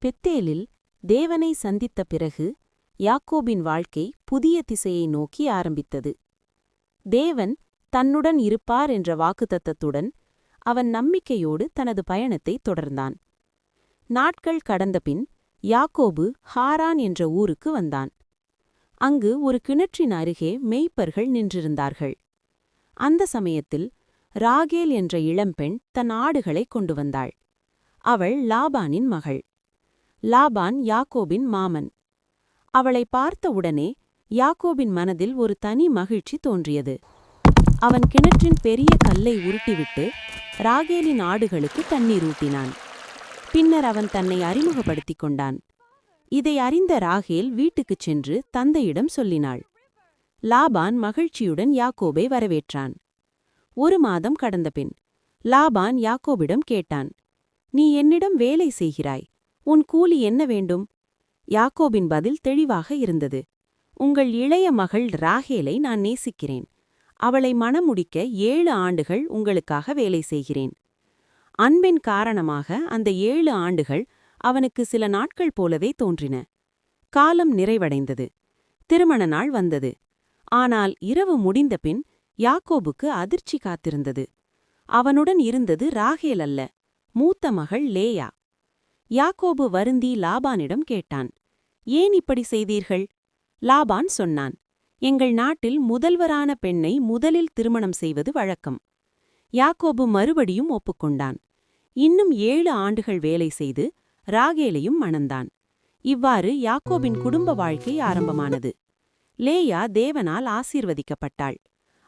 பெத்தேலில் தேவனை சந்தித்த பிறகு யாக்கோபின் வாழ்க்கை புதிய திசையை நோக்கி ஆரம்பித்தது. தேவன் தன்னுடன் இருப்பார் என்ற வாக்குத்தத்தத்துடன் அவன் நம்பிக்கையோடு தனது பயணத்தை தொடர்ந்தான். நாட்கள் கடந்தபின் யாக்கோபு ஹாரான் என்ற ஊருக்கு வந்தான். அங்கு ஒரு கிணற்றின் அருகே மேய்ப்பர்கள் நின்றிருந்தார்கள். அந்த சமயத்தில் ராகேல் என்ற இளம்பெண் தன் ஆடுகளைக் கொண்டு வந்தாள். அவள் லாபானின் மகள். லாபான் யாக்கோபின் மாமன். அவளை பார்த்தவுடனே யாக்கோபின் மனதில் ஒரு தனி மகிழ்ச்சி தோன்றியது. அவன் கிணற்றின் பெரிய கல்லை உருட்டிவிட்டு ராகேலின் ஆடுகளுக்கு தண்ணீர் ஊட்டினான். பின்னர் அவன் தன்னை அறிமுகப்படுத்திக் கொண்டான். இதை அறிந்த ராகேல் வீட்டுக்குச் சென்று தந்தையிடம் சொல்லினாள். லாபான் மகிழ்ச்சியுடன் யாக்கோபை வரவேற்றான். 1 மாதம் கடந்தபின் லாபான் யாக்கோபிடம் கேட்டான், "நீ என்னிடம் வேலை செய்கிறாய், உன் கூலி என்ன வேண்டும்?" யாக்கோபின் பதில் தெளிவாக இருந்தது. "உங்கள் இளைய மகள் ராகேலை நான் நேசிக்கிறேன். அவளை மணமுடிக்க 7 ஆண்டுகள் உங்களுக்காக வேலை செய்கிறேன்." அன்பின் காரணமாக அந்த 7 ஆண்டுகள் அவனுக்கு சில நாட்கள் போலவே தோன்றின. காலம் நிறைவடைந்தது. திருமண நாள் வந்தது. ஆனால் இரவு முடிந்தபின் யாக்கோபுக்கு அதிர்ச்சி காத்திருந்தது. அவனுடன் இருந்தது ராகேல் அல்ல, மூத்த மகள் லேயா. யாக்கோபு வருந்தி லாபானிடம் கேட்டான், "ஏன் இப்படி செய்தீர்கள்?" லாபான் சொன்னான், "எங்கள் நாட்டில் முதல்வரான பெண்ணை முதலில் திருமணம் செய்வது வழக்கம்." யாக்கோபு மறுபடியும் ஒப்புக்கொண்டான். இன்னும் 7 ஆண்டுகள் வேலை செய்து ராகேலையும் மணந்தான். இவ்வாறு யாக்கோபின் குடும்ப வாழ்க்கை ஆரம்பமானது. லேயா தேவனால் ஆசீர்வதிக்கப்பட்டாள்.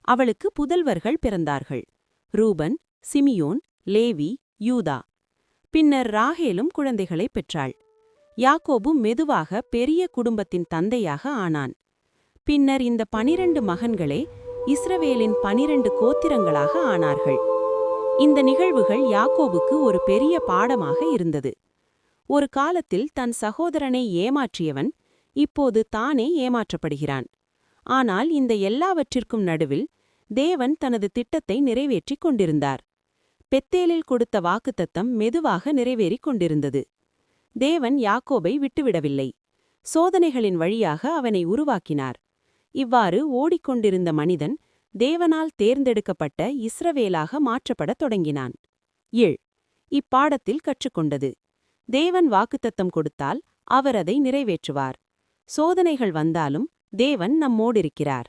அவளுக்கு புதல்வர்கள் பிறந்தார்கள்: ரூபன், சிமியோன், லேவி, யூதா. பின்னர் ராகேலும் குழந்தைகளைப் பெற்றாள். யாக்கோபு மெதுவாக பெரிய குடும்பத்தின் தந்தையாக ஆனான். பின்னர் இந்த 12 மகன்களே இஸ்ரவேலின் 12 கோத்திரங்களாக ஆனார்கள். இந்த நிகழ்வுகள் யாக்கோபுக்கு ஒரு பெரிய பாடமாக இருந்தது. ஒரு காலத்தில் தன் சகோதரனை ஏமாற்றியவன் இப்போது தானே ஏமாற்றப்படுகிறான். ஆனால் இந்த எல்லாவற்றிற்கும் நடுவில் தேவன் தனது திட்டத்தை நிறைவேற்றிக் கொண்டிருந்தார். பெத்தேலில் கொடுத்த வாக்குத்தத்தம் மெதுவாக நிறைவேறிக் கொண்டிருந்தது. தேவன் யாக்கோபை விட்டுவிடவில்லை. சோதனைகளின் வழியாக அவனை உருவாக்கினார். இவ்வாறு ஓடிக்கொண்டிருந்த மனிதன் தேவனால் தேர்ந்தெடுக்கப்பட்ட இஸ்ரவேலாக மாற்றப்படத் தொடங்கினான். இப்பாடத்தில் கற்றுக்கொண்டது: தேவன் வாக்குத்தத்தம் கொடுத்தால் அவர் அதை நிறைவேற்றுவார். சோதனைகள் வந்தாலும் தேவன் நம்மோடிருக்கிறார்.